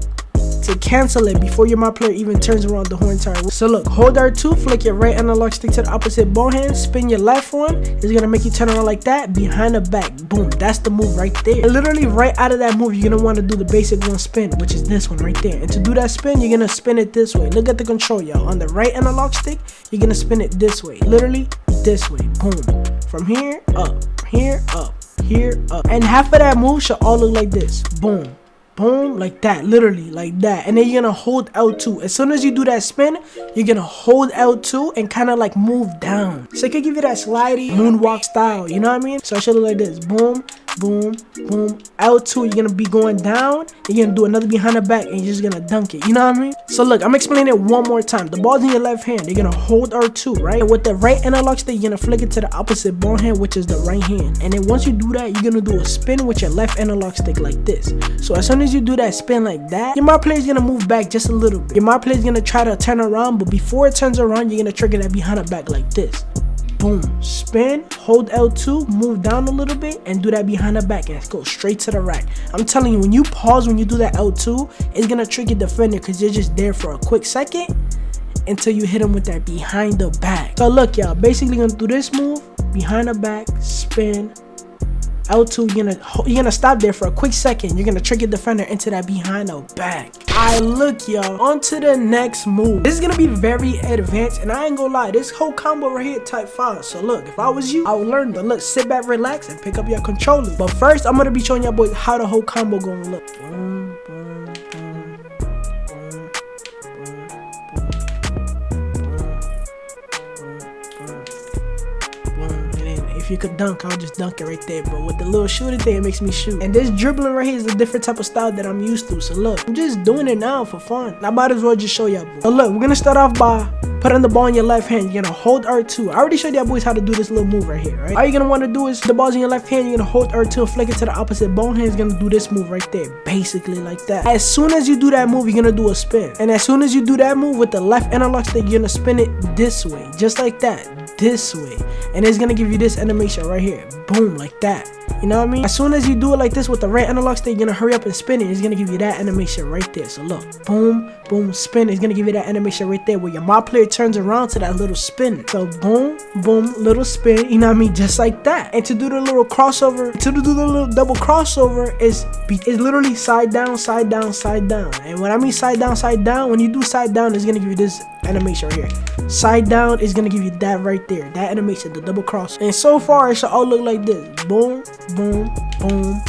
to cancel it before your player even turns around the whole entire way. So look, hold R2, flick your right analog stick to the opposite ball hand, spin your left one. It's gonna make you turn around like that, behind the back. Boom, that's the move right there. And literally right out of that move, you're gonna want to do the basic one spin, which is this one right there. And to do that spin, you're gonna spin it this way. Look at the control, y'all. On the right analog stick, you're gonna spin it this way. Literally this way. Boom. From here up, here up, here up. And half of that move should all look like this. Boom. Boom, like that, literally like that. And then you're gonna hold L2. As soon as you do that spin, you're gonna hold L2 and kind of like move down. So it could give you that slidey moonwalk style, you know what I mean? So it should look like this. Boom, boom, boom. L2, you're gonna be going down. You're gonna do another behind the back, and you're just gonna dunk it, you know what I mean? So look, I'm explaining it one more time. The ball's in your left hand. You're gonna hold R2, right? And with the right analog stick, you're gonna flick it to the opposite ball hand, which is the right hand. And then once you do that, you're gonna do a spin with your left analog stick like this. So as soon as you do that spin like that, your player's gonna move back just a little bit. Your player's gonna try to turn around, but before it turns around, you're gonna trigger that behind the back like this. Boom, spin, hold L2, move down a little bit, and do that behind the back, and go straight to the rack. I'm telling you, when you pause, when you do that L2, it's gonna trigger defender, because you're just there for a quick second until you hit him with that behind the back. So look, y'all, basically gonna do this move, behind the back, spin, L2, you're gonna stop there for a quick second. You're gonna trigger defender into that behind the back. Alright, look, y'all, on to the next move. This is gonna be very advanced, and I ain't gonna lie, this whole combo right here type 5. So look, if I was you, I would learn. But look, sit back, relax, and pick up your controller. But first, I'm gonna be showing y'all boys how the whole combo gonna look. Boom, boom, boom, boom, boom, boom, boom, boom. And then if you could dunk, I'll just dunk it right there. But with the little shooting thing, it makes me shoot. And this dribbling right here is a different type of style that I'm used to. So look, I'm just doing it now for fun. I might as well just show y'all. So look, we're gonna start off by putting the ball in your left hand. You're gonna hold R2. I already showed y'all boys how to do this little move right here, right? All you're gonna want to do is the ball's in your left hand. You're gonna hold R2 and flick it to the opposite ball hand. It's gonna do this move right there, basically like that. As soon as you do that move, you're gonna do a spin. And as soon as you do that move with the left analog stick, you're gonna spin it this way, just like that, this way. And it's gonna give you this animation right here. Boom, like that. You know what I mean? As soon as you do it like this with the right analog stick, you're gonna hurry up and spin it. It's gonna give you that animation right there. So look, boom, boom, spin. It's gonna give you that animation right there where your player turns around to that little spin. So boom, boom, little spin. You know what I mean? Just like that. And to do the little crossover, to do the little double crossover is literally side down, side down, side down. And when I mean side down, when you do side down, it's gonna give you this animation right here. Side down is gonna give you that right there, that animation, the double cross. And so far, it should all look like this. Boom, boom, boom,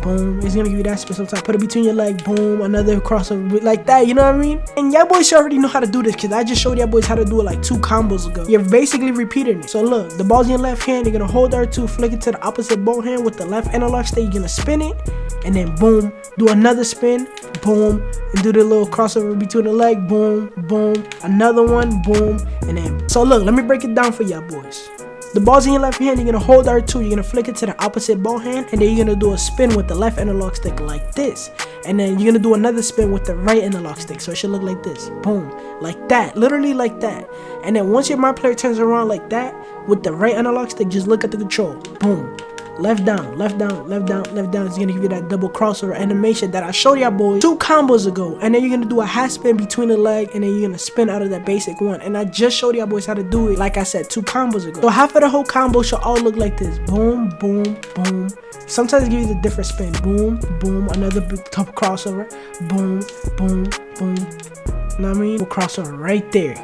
boom. It's gonna give you that spin sometimes. Put it between your leg. Boom, another crossover like that. You know what I mean? And y'all boys should already know how to do this, because I just showed y'all boys how to do it like 2 combos ago. You're basically repeating it. So look, the ball's in your left hand. You're gonna hold R2, flick it to the opposite ball hand with the left analog stick. You're gonna spin it. and then boom, do another spin, boom, and do the little crossover between the leg, boom, boom, another one, boom, and then. So look, let me break it down for y'all boys. The ball's in your left hand, you're gonna hold R2, you're gonna flick it to the opposite ball hand, and then you're gonna do a spin with the left analog stick like this. And then you're gonna do another spin with the right analog stick, so it should look like this. Boom, like that, literally like that. And then once your my player turns around like that, with the right analog stick, just look at the control. Boom. Left down, left down, left down, left down. It's gonna give you that double crossover animation that I showed y'all boys 2 combos ago. And then you're gonna do a half spin between the leg, and then you're gonna spin out of that basic one. And I just showed y'all boys how to do it, like I said, 2 combos ago. So half of the whole combo should all look like this. Boom, boom, boom. Sometimes it gives you the different spin. Boom, boom, another double crossover. Boom, boom, boom. You know what I mean? We'll crossover right there.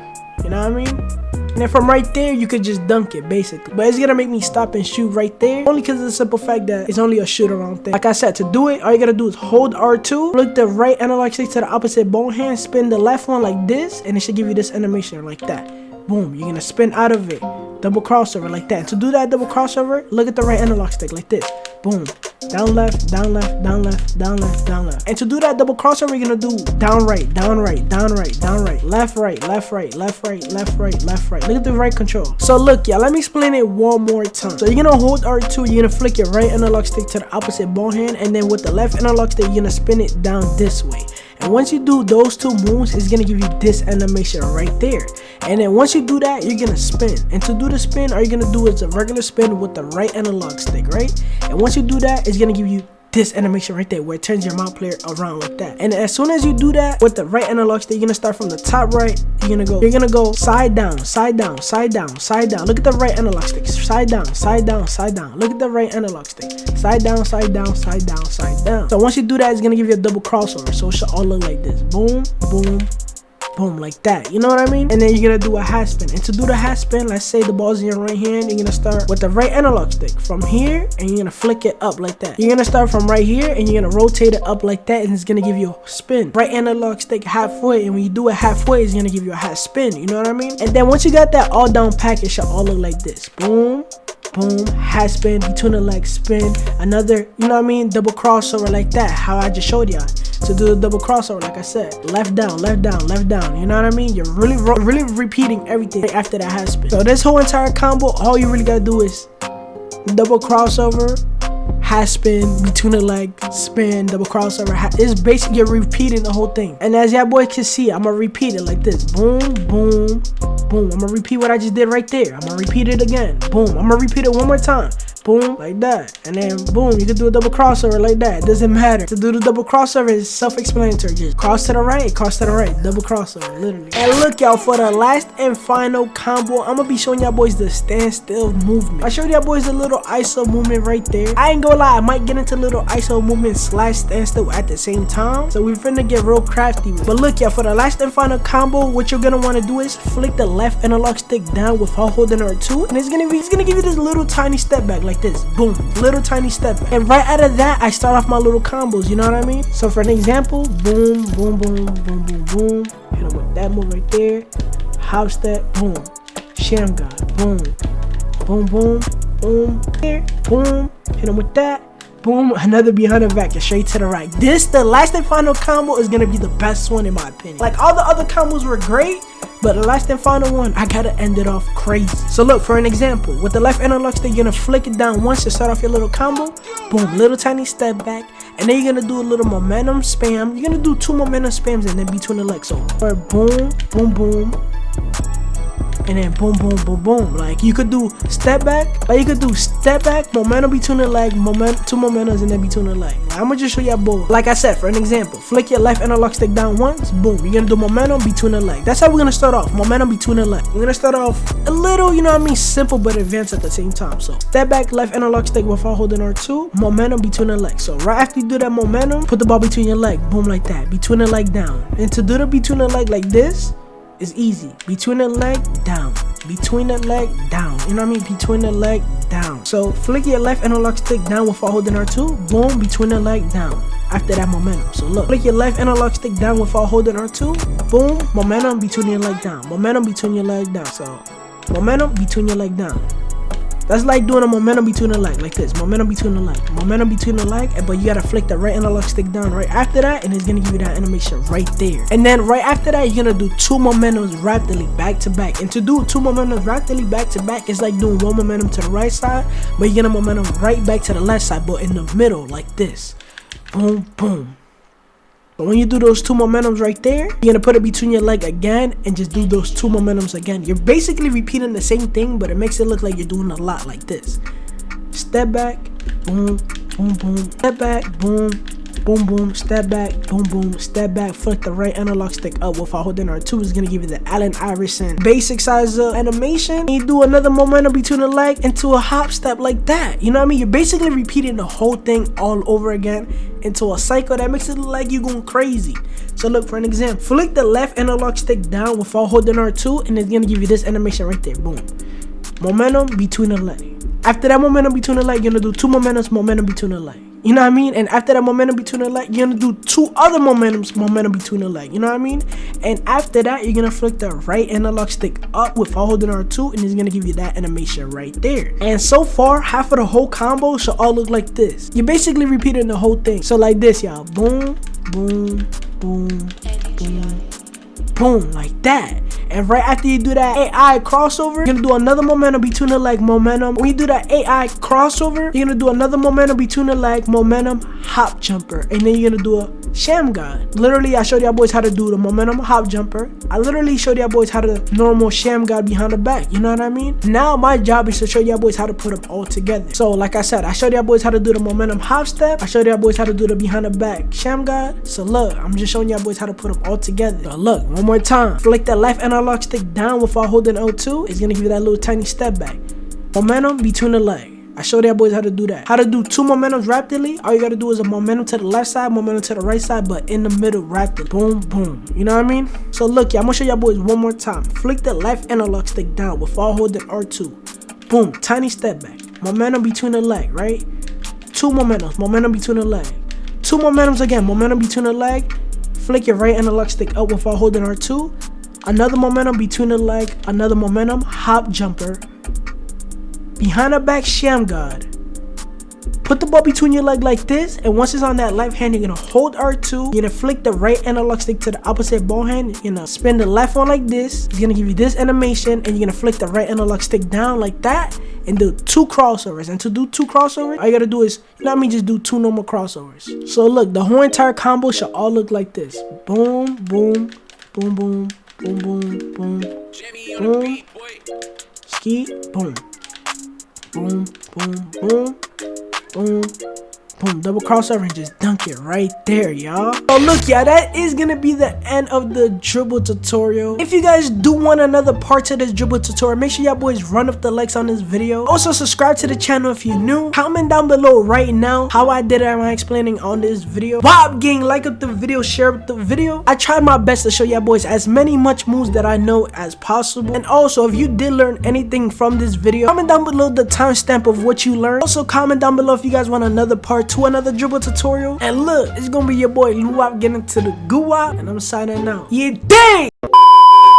You know what I mean? And then from right there, you could just dunk it, basically. But it's gonna make me stop and shoot right there, only because of the simple fact that it's only a shoot around thing. Like I said, to do it, all you gotta do is hold R2, flick the right analog stick to the opposite ball hand, spin the left one like this, and it should give you this animation like that. Boom, you're gonna spin out of it, double crossover like that. And to do that double crossover, look at the right analog stick like this. Boom, down left, down left, down left, down left, down left. And to do that double crossover, you're gonna do down right, down right, down right, down right, left right, left right, left right, left right, left right. Look at the right control. So look, y'all, let me explain it one more time. So you're gonna hold R2, you're gonna flick your right analog stick to the opposite ball hand, and then with the left analog stick, you're gonna spin it down this way. And once you do those 2 moves, it's gonna give you this animation right there. And then once you do that, you're gonna spin. And to do the spin, all you're gonna do is a regular spin with the right analog stick, right? And once you do that, it's gonna give you this animation right there, where it turns your mount player around like that. And as soon as you do that with the right analog stick, you're gonna start from the top right. You're gonna go side down, side down, side down, side down. Look at the right analog stick. Side down, side down, side down. Look at the right analog stick. Side down, side down, side down, side down. So once you do that, it's gonna give you a double crossover. So it should all look like this. Boom, boom, boom, like that. You know what I mean? And then you're gonna do a half spin. And to do the half spin, let's say the ball's in your right hand, you're gonna start with the right analog stick from here, and you're gonna flick it up like that. You're gonna start from right here, and you're gonna rotate it up like that, and it's gonna give you a spin. Right analog stick halfway, and when you do it halfway, it's gonna give you a half spin. You know what I mean? And then once you got that all down pack, it should all look like this. Boom, boom, half spin, between the legs, spin, another, you know what I mean, double crossover like that, how I just showed y'all. To do the double crossover, like I said, left down, left down, left down, you know what I mean? You're really repeating everything right after that half spin. So this whole entire combo, all you really gotta do is double crossover, half spin, between the leg, spin, double crossover. It's basically you're repeating the whole thing. And as y'all boys can see, I'm gonna repeat it like this. Boom, boom, boom. I'm gonna repeat what I just did right there. I'm gonna repeat it again. Boom. I'm gonna repeat it one more time. Boom, like that. And then boom, you can do a double crossover like that. It doesn't matter. To do the double crossover is self-explanatory. Just cross to the right, double crossover, literally. And look, y'all, for the last and final combo, I'm gonna be showing y'all boys the standstill movement. I showed y'all boys a little ISO movement right there. I ain't gonna lie, I might get into little ISO movement / standstill at the same time. So we finna get real crafty with it. But look, y'all, for the last and final combo, what you're gonna wanna do is flick the left analog stick down without holding R2. And it's gonna give you this little tiny step back like this. Boom, little tiny step back. And right out of that, I start off my little combos, you know what I mean? So for an example, boom, boom, boom, boom, boom, boom. Hit him with that move right there. House step, boom. Sham God, boom. Boom, boom, boom. Here, boom. Hit him with that. Boom, another behind the back and straight to the right. This, the last and final combo, is gonna be the best one in my opinion. Like, all the other combos were great, but the last and final one, I gotta end it off crazy. So look, for an example, with the left analog stick, you're gonna flick it down once to start off your little combo. Boom, little tiny step back. And then you're gonna do a little momentum spam. You're gonna do 2 momentum spams and then between the legs. So, boom, boom, boom. And then boom, boom, boom, boom. Like, you could do step back. Like, you could do step back, momentum between the leg, 2 momentums, and then between the leg. Like, I'm gonna just show y'all both. Like I said, for an example, flick your left analog stick down once, boom. You're gonna do momentum between the leg. That's how we're gonna start off. Momentum between the leg. We're gonna start off a little, you know what I mean, simple but advanced at the same time. So, step back, left analog stick without holding R2, momentum between the legs. So, right after you do that momentum, put the ball between your leg, boom, like that. Between the leg down. And to do the between the leg like this, it's easy. Between the leg, down. Between the leg, down. You know what I mean? Between the leg, down. So flick your left analog stick down without holding R2. Boom, between the leg, down. After that momentum. So look, flick your left analog stick down without holding R2. Boom, momentum between your leg down. Momentum between your leg down. So momentum between your leg down. That's like doing a momentum between the leg, like this. Momentum between the leg, momentum between the leg, but you gotta flick the right analog stick down right after that, and it's gonna give you that animation right there. And then right after that, you're gonna do 2 momentums rapidly back to back. And to do 2 momentums rapidly back to back, it's like doing 1 momentum to the right side, but you're gonna momentum right back to the left side, but in the middle, like this. Boom, boom. But when you do those 2 momentums right there, you're gonna put it between your leg again and just do those 2 momentums again. You're basically repeating the same thing, but it makes it look like you're doing a lot, like this. Step back, boom, boom, boom. Step back, boom, boom, boom. Step back, boom, boom. Step back, flick the right analog stick up while holding R2 is gonna give you the Allen Iverson basic size of animation. And you do another momentum between the leg into a hop step like that. You know what I mean? You're basically repeating the whole thing all over again into a cycle that makes it look like you're going crazy. So look, for an example, flick the left analog stick down without holding R2, and it's gonna give you this animation right there. Boom. Momentum between the leg. After that momentum between the leg, you're gonna do 2 momentums, momentum between the leg. You know what I mean? And after that momentum between the leg, you're gonna do 2 other momentums, momentum between the leg. You know what I mean? And after that, you're gonna flick the right analog stick up without holding R2, and it's gonna give you that animation right there. And so far, half of the whole combo should all look like this. You're basically repeating the whole thing. So like this, y'all. Boom, boom, boom, boom, boom, like that. And right after you do that AI crossover, you're gonna do another momentum between the leg, momentum. When you do that AI crossover, you're gonna do another momentum between the leg, momentum, hop jumper. And then you're gonna do a Sham God. Literally, I showed y'all boys how to do the momentum hop jumper. I literally showed y'all boys how to normal Sham God behind the back. You know what I mean? Now my job is to show y'all boys how to put them all together. So like I said, I showed y'all boys how to do the momentum hop step. I showed y'all boys how to do the behind the back Sham God. So look, I'm just showing y'all boys how to put them all together. So look, one more time. Flick that left analog stick down without holding L2. It's gonna give you that little tiny step back. Momentum between the leg. I showed y'all boys how to do that. How to do 2 momentums rapidly. All you gotta do is a momentum to the left side, momentum to the right side, but in the middle rapidly. Boom, boom. You know what I mean? So look, y'all, I'm gonna show y'all boys one more time. Flick the left analog stick down without holding R2. Boom, tiny step back. Momentum between the leg, right? 2 momentums, momentum between the leg. 2 momentums again, momentum between the leg. Flick your right analog stick up without holding R2. Another momentum between the leg, another momentum, hop jumper. Behind the back Sham God. Put the ball between your leg like this, and once it's on that left hand, you're gonna hold R2. You're gonna flick the right analog stick to the opposite ball hand. You're gonna spin the left one like this. It's gonna give you this animation, and you're gonna flick the right analog stick down like that, and do 2 crossovers. And to do 2 crossovers, all you gotta do is, you know what I mean, just do 2 normal crossovers. So look, the whole entire combo should all look like this. Boom, boom, boom, boom, boom, boom, boom, boom, ski, boom. Boom, boom, boom, boom, boom, double crossover and just dunk it right there, y'all. So look, y'all, that is gonna be the end of the dribble tutorial. If you guys do want another part to this dribble tutorial, make sure y'all boys run up the likes on this video. Also subscribe to the channel if you're new. Comment down below right now how I did it, am I explaining on this video. Bob gang, like up the video, share with the video. I tried my best to show y'all boys as many much moves that I know as possible. And also, if you did learn anything from this video, comment down below the timestamp of what you learned. Also comment down below if you guys want another part to another dribble tutorial. And look, it's gonna be your boy Luwap getting to the Guwap, and I'm signing out. Yeah, dang!